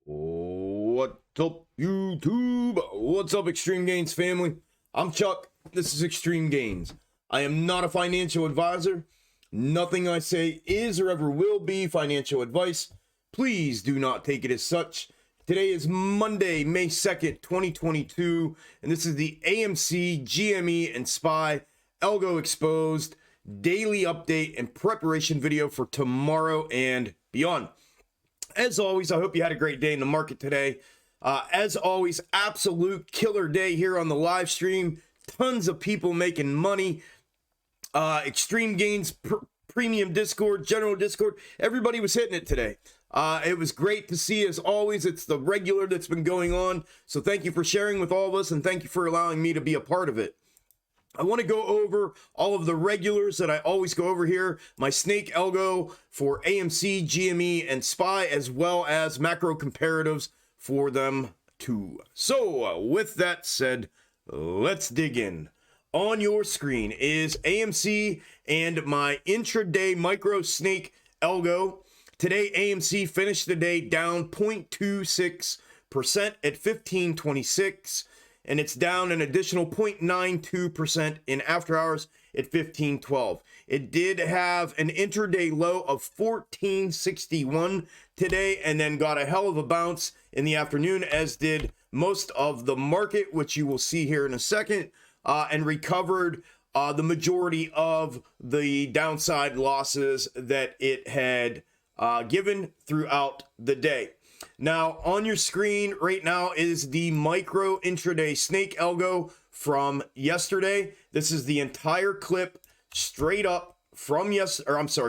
What's up, YouTube? What's up, Xtreme Gainz family? I'm Chuck. This is Xtreme Gainz. I am not a financial advisor. Nothing I say is or ever will be financial advice. Please do not take it as such. Today is Monday, May 2nd, 2022, and this is the Amc Gme and SPY Algo exposed daily update and preparation video for tomorrow and beyond. As always, I hope you had a great day in the market today. As always, absolute killer day here on the live stream. Tons of people making money. Xtreme Gainz premium Discord, general Discord. Everybody was hitting it today. It was great to see. As always, it's the regular that's been going on. So thank you for sharing with all of us, and thank you for allowing me to be a part of it. I want to go over all of the regulars that I always go over here. My snake algo for Amc, Gme, and SPY, as well as macro comparatives for them too. So with that said, let's dig in. On your screen is Amc and my intraday micro snake algo. Today, Amc finished the day down 0.26% at 1526. And it's down an additional 0.92% in after hours at 1512. It did have an intraday low of 1461 today, and then got a hell of a bounce in the afternoon, as did most of the market, which you will see here in a second, and recovered the majority of the downside losses that it had given throughout the day. Now, on your screen right now is the micro intraday snake algo from yesterday. This is the entire clip straight up from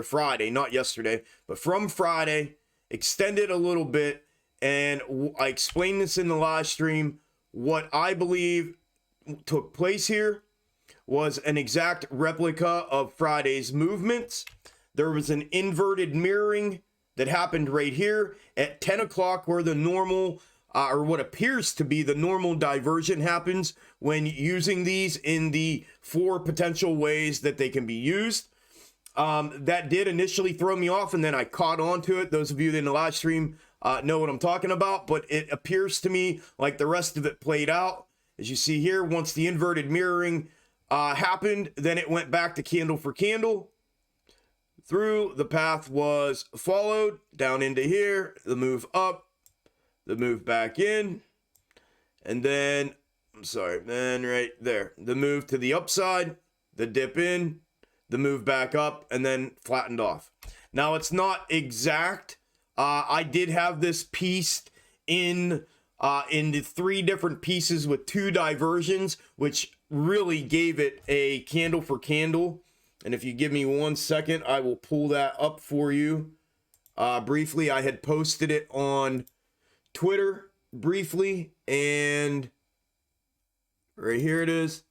Friday, not yesterday, but from Friday, extended a little bit. And I explained this in the live stream. What I believe took place here was an exact replica of Friday's movements. There was an inverted mirroring that happened right here at 10 o'clock, where the normal, or what appears to be the normal diversion happens when using these in the 4 potential ways that they can be used. That did initially throw me off, and then I caught on to it. Those of you in the live stream know what I'm talking about, but it appears to me like the rest of it played out. As you see here, once the inverted mirroring happened, then it went back to candle for candle. Through, the path was followed down into here, the move up, the move back in, and then, then right there, the move to the upside, the dip in, the move back up, and then flattened off. Now, it's not exact. I did have this pieced in the 3 different pieces with 2 diversions, which really gave it a candle for candle. And if you give me 1 second, I will pull that up for you. Briefly, I had posted it on Twitter briefly, and right here it is.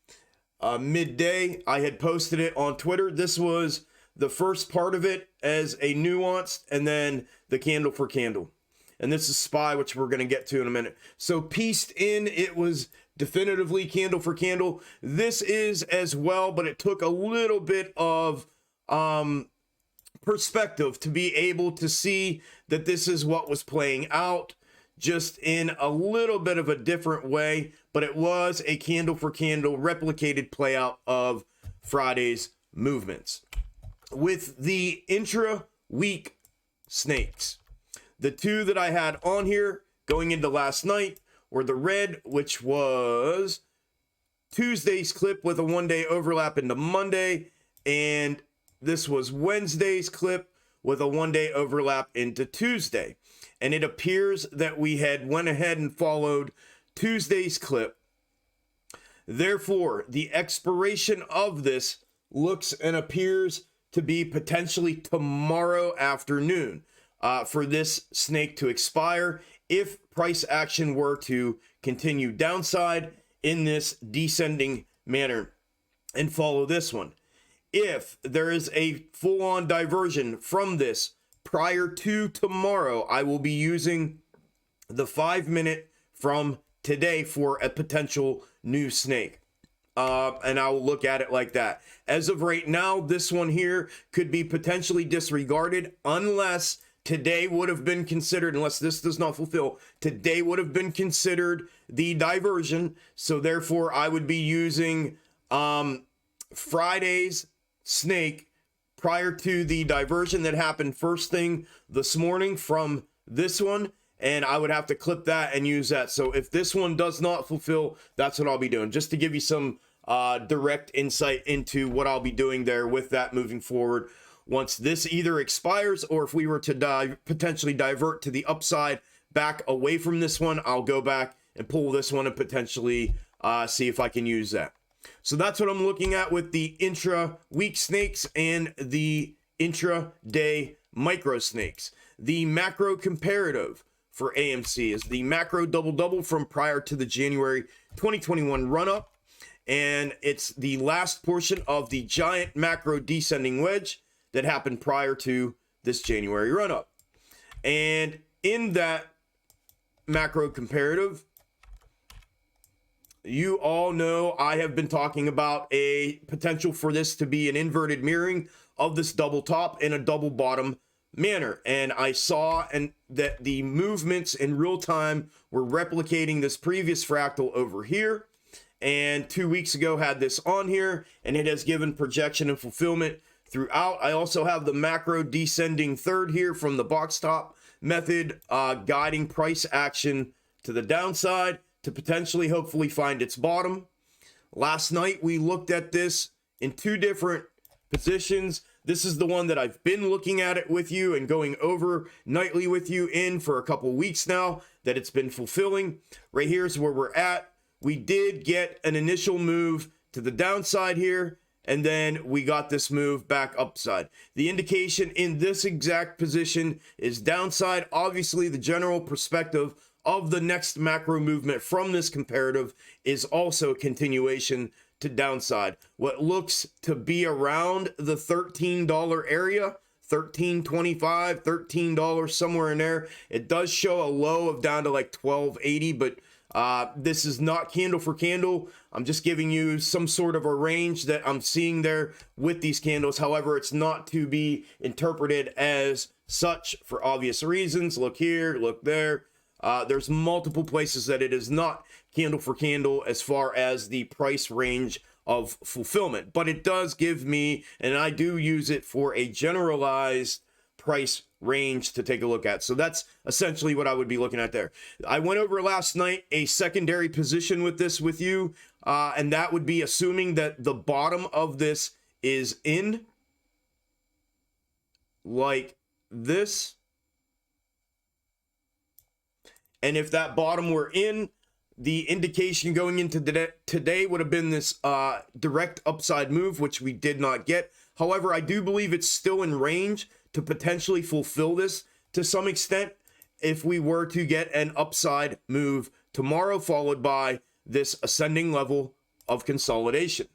Midday, I had posted it on Twitter. This was the first part of it as a nuanced, and then the candle for candle. And this is SPY, which we're going to get to in a minute. So pieced in, it was definitively candle for candle. This is as well, but it took a little bit of perspective to be able to see that this is what was playing out, just in a little bit of a different way. But it was a candle for candle replicated play out of Friday's movements. With the intra-week snakes, the 2 that I had on here going into last night were the red, which was Tuesday's clip with a 1-day overlap into Monday, and this was Wednesday's clip with a 1-day overlap into Tuesday. And it appears that we had went ahead and followed Tuesday's clip. Therefore, the expiration of this looks and appears to be potentially tomorrow afternoon for this snake to expire, if price action were to continue downside in this descending manner and follow this one. If there is a full-on diversion from this prior to tomorrow, I will be using the 5-minute from today for a potential new snake. And I will look at it like that. As of right now, this one here could be potentially disregarded unless today would have been considered, unless this does not fulfill, today would have been considered the diversion. So therefore I would be using Friday's snake prior to the diversion that happened first thing this morning from this one, and I would have to clip that and use that. So if this one does not fulfill, that's what I'll be doing, just to give you some direct insight into what I'll be doing there with that moving forward. Once this either expires, or if we were to potentially divert to the upside back away from this one, I'll go back and pull this one and potentially see if I can use that. So that's what I'm looking at with the intra-week snakes and the intra-day micro snakes. The macro comparative for AMC is the macro double-double from prior to the January 2021 run-up. And it's the last portion of the giant macro descending wedge that happened prior to this January run-up. And in that macro comparative, you all know I have been talking about a potential for this to be an inverted mirroring of this double top in a double bottom manner. And I saw that the movements in real time were replicating this previous fractal over here. And 2 weeks ago had this on here, and it has given projection and fulfillment throughout. I also have the macro descending third here from the box top method, guiding price action to the downside to potentially hopefully find its bottom. Last night we looked at this in two different positions. This is the one that I've been looking at it with you and going over nightly with you in for a couple weeks now that it's been fulfilling. Right here is where we're at. We did get an initial move to the downside here, and then we got this move back upside. The indication in this exact position is downside. Obviously, the general perspective of the next macro movement from this comparative is also a continuation to downside. What looks to be around the $13 area, $13.25, $13, somewhere in there. It does show a low of down to like $12.80, but this is not candle for candle. I'm just giving you some sort of a range that I'm seeing there with these candles. However, it's not to be interpreted as such for obvious reasons. Look here, look there. There's multiple places that it is not candle for candle as far as the price range of fulfillment, but it does give me, and I do use it for a generalized price range to take a look at. So that's essentially what I would be looking at there. I went over last night a secondary position with this with you, and that would be assuming that the bottom of this is in like this. And if that bottom were in, the indication going into today would have been this direct upside move, which we did not get. However, I do believe it's still in range to potentially fulfill this to some extent if we were to get an upside move tomorrow, followed by this ascending level of consolidation.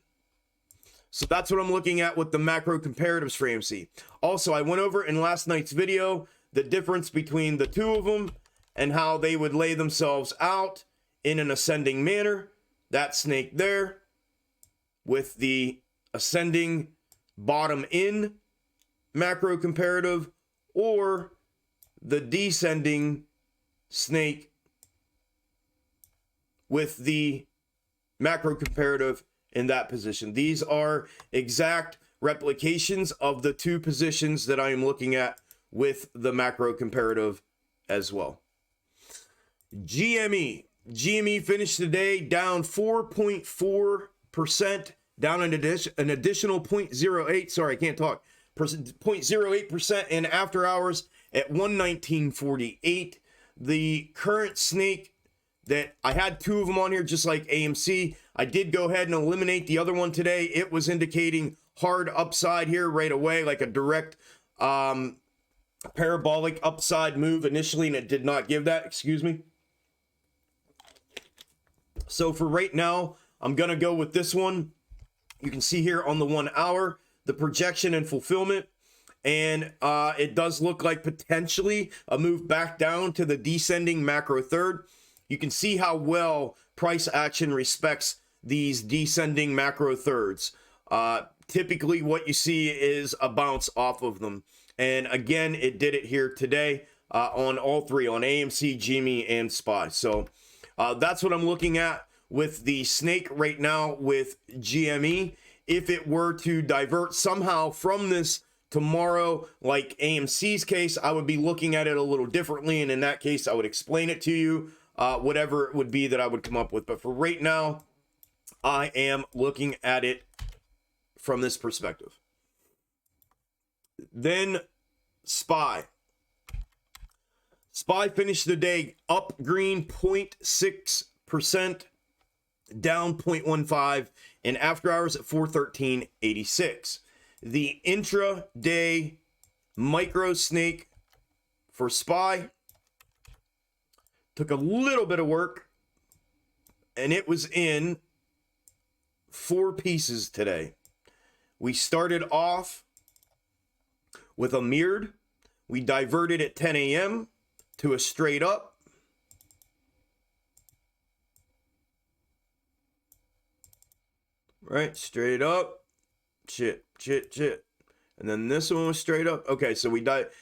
So that's what I'm looking at with the macro comparatives for AMC. Also, I went over in last night's video the difference between the two of them and how they would lay themselves out in an ascending manner. That snake there with the ascending bottom in macro comparative, or the descending snake with the macro comparative in that position. These are exact replications of the two positions that I am looking at with the macro comparative as well. GME finished today down 4.4%, down an additional 0.08. Sorry, I can't talk. 0.08% in after hours at 119.48. The current snake that I had two of them on here, just like AMC. I did go ahead and eliminate the other one today. It was indicating hard upside here right away, like a direct parabolic upside move initially, and it did not give that. Excuse me. So for right now, I'm going to go with this one. You can see here on the 1 hour, the projection and fulfillment. And it does look like potentially a move back down to the descending macro third. You can see how well price action respects these descending macro thirds. Typically what you see is a bounce off of them. And again, it did it here today on all three, on AMC, Gme, and SPY. So that's what I'm looking at with the snake right now with GME. If it were to divert somehow from this tomorrow, like AMC's case, I would be looking at it a little differently. And in that case, I would explain it to you, whatever it would be that I would come up with. But for right now, I am looking at it from this perspective. Then SPY. SPY finished the day up green 0.6%, down 0.15, and after hours at 413.86. The intraday micro snake for SPY took a little bit of work, and it was in 4 pieces today. We started off with a mirrored. We diverted at 10 a.m. to a straight up. Right, straight up. Chit. And then this one was straight up. Okay, so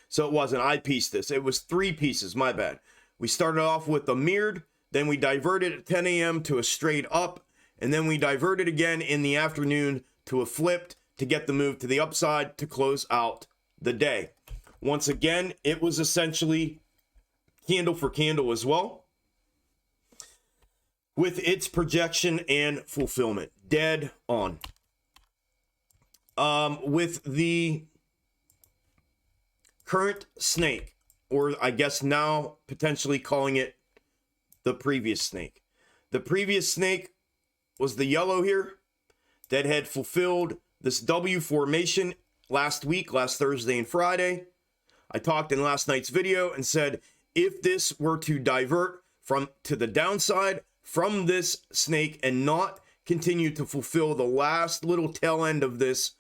so it wasn't, I pieced this. It was 3 pieces, my bad. We started off with a mirrored, then we diverted at 10 a.m. to a straight up, and then we diverted again in the afternoon to a flipped to get the move to the upside to close out the day. Once again, it was essentially candle for candle as well, with its projection and fulfillment dead on. With the current snake, or I guess now potentially calling it the previous snake. The previous snake was the yellow here that had fulfilled this W formation last week, last Thursday and Friday. I talked in last night's video and said, if this were to divert to the downside from this snake and not continue to fulfill the last little tail end of this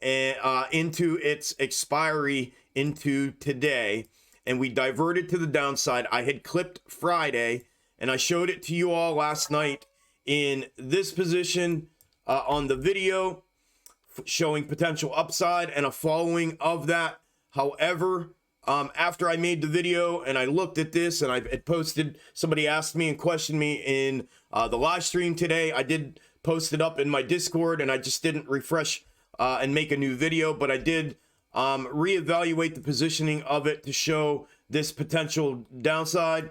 into its expiry into today, and we diverted to the downside, I had clipped Friday, and I showed it to you all last night in this position on the video, showing potential upside and a following of that. However, after I made the video and I looked at this and I had posted, somebody asked me and questioned me in the live stream today. I did post it up in my Discord, and I just didn't refresh and make a new video, but I did reevaluate the positioning of it to show this potential downside.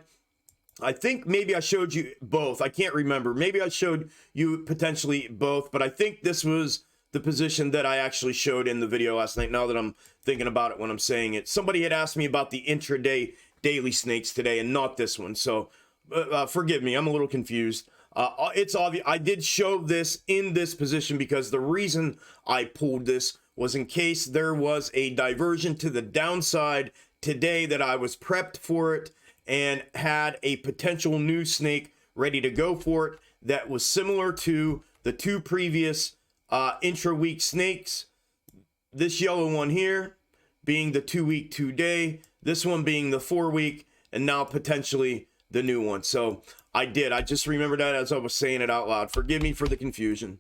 I think maybe I showed you both. I can't remember. Maybe I showed you potentially both, but I think this was the position that I actually showed in the video last night, now that I'm thinking about it when I'm saying it. Somebody had asked me about the intraday daily snakes today and not this one, so forgive me, I'm a little confused. It's obvious I did show this in this position because the reason I pulled this was in case there was a diversion to the downside today, that I was prepped for it and had a potential new snake ready to go for it that was similar to the 2 previous intra-week snakes. This yellow one here being the 2-week 2-day, this one being the 4-week, and now potentially the new one. So I just remembered that as I was saying it out loud. Forgive me for the confusion.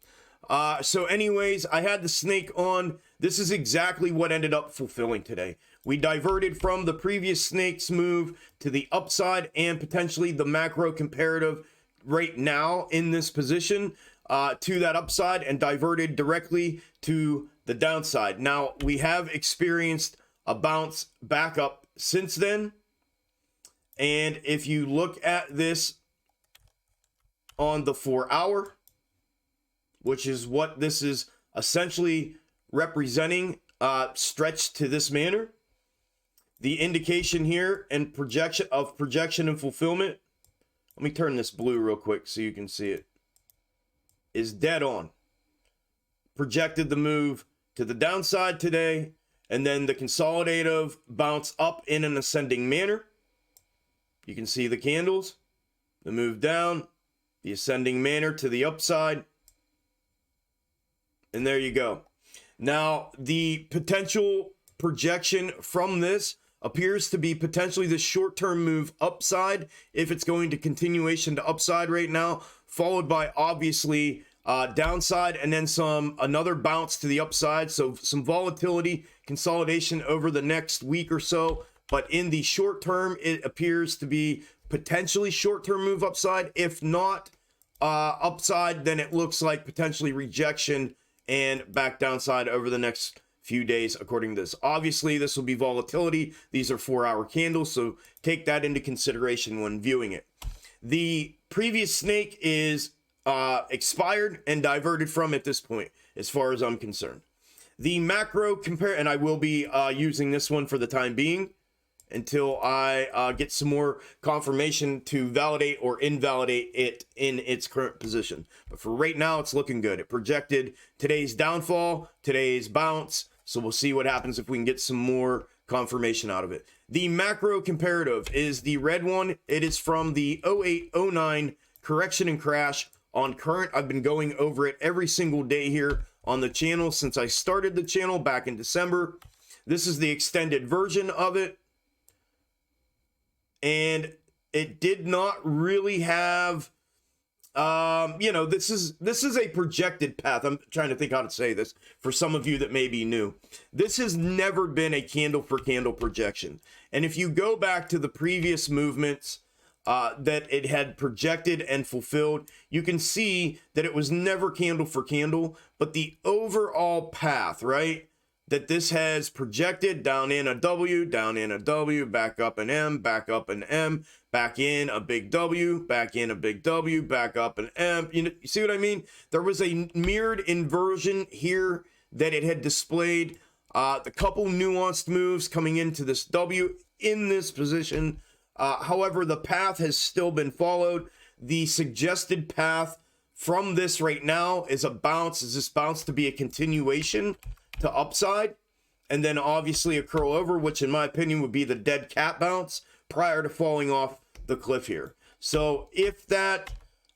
So anyways, I had the snake on. This is exactly what ended up fulfilling today. We diverted from the previous snake's move to the upside and potentially the macro comparative right now in this position to that upside, and diverted directly to the downside. Now, we have experienced a bounce back up since then. And if you look at this on the 4-hour, which is what this is essentially representing, stretched to this manner, the indication here and projection and fulfillment, let me turn this blue real quick so you can see it, is dead on. Projected the move to the downside today, and then the consolidative bounce up in an ascending manner. You can see the candles, the move down, the ascending manner to the upside, and there you go. Now, the potential projection from this appears to be potentially the short-term move upside, if it's going to continuation to upside right now, followed by obviously downside, and then another bounce to the upside. So some volatility, consolidation over the next week or so. But in the short term, it appears to be potentially short-term move upside. If not upside, then it looks like potentially rejection and back downside over the next few days, according to this. Obviously, this will be volatility. These are 4-hour candles, so take that into consideration when viewing it. The previous snake is expired and diverted from at this point, as far as I'm concerned. The macro compare, and I will be using this one for the time being until I get some more confirmation to validate or invalidate it in its current position. But for right now, it's looking good. It projected today's downfall, today's bounce. So we'll see what happens if we can get some more confirmation out of it. The macro comparative is the red one. It is from the 08-09 correction and crash on current. I've been going over it every single day here on the channel since I started the channel back in December. This is the extended version of it. And it did not really have, this is a projected path. I'm trying to think how to say this for some of you that may be new. This has never been a candle for candle projection. And if you go back to the previous movements that it had projected and fulfilled, you can see that it was never candle for candle, but the overall path, right? That this has projected down in a W, back up an M, back up an M, back in a big W, back in a big W, back up an M. You see what I mean? There was a mirrored inversion here that it had displayed. The couple nuanced moves coming into this W in this position. However, the path has still been followed. The suggested path from this right now is a bounce. Is this bounce to be a continuation to upside, and then obviously a curl over, which in my opinion would be the dead cat bounce prior to falling off the cliff here. So if that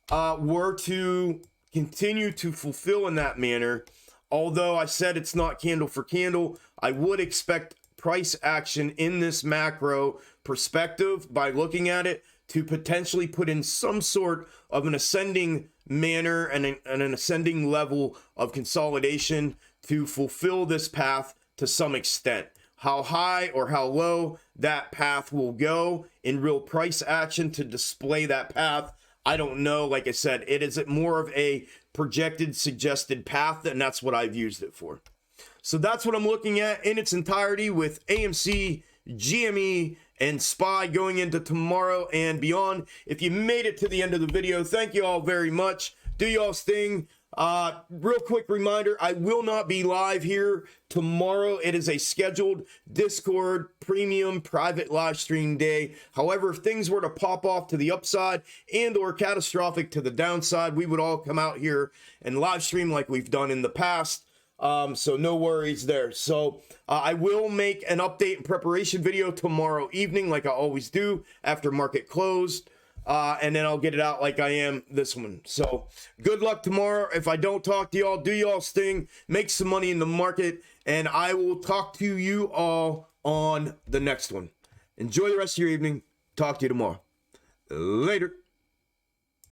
were to continue to fulfill in that manner, although I said it's not candle for candle, I would expect price action in this macro perspective by looking at it to potentially put in some sort of an ascending manner and an ascending level of consolidation to fulfill this path to some extent. How high or how low that path will go in real price action to display that path, I don't know. Like I said, it is more of a projected suggested path, and that's what I've used it for. So that's what I'm looking at in its entirety with AMC, GME, and SPY going into tomorrow and beyond. If you made it to the end of the video, thank you all very much. Do y'all's thing. Real quick reminder, I will not be live here tomorrow. It is a scheduled Discord premium private live stream day. However, if things were to pop off to the upside and or catastrophic to the downside, we would all come out here and live stream like we've done in the past. So no worries there. So I will make an update and preparation video tomorrow evening like I always do after market closed. And then I'll get it out like I am this one. So good luck tomorrow. If I don't talk to y'all, do y'all's thing, make some money in the market, and I will talk to you all on the next one. Enjoy the rest of your evening. Talk to you tomorrow. Later.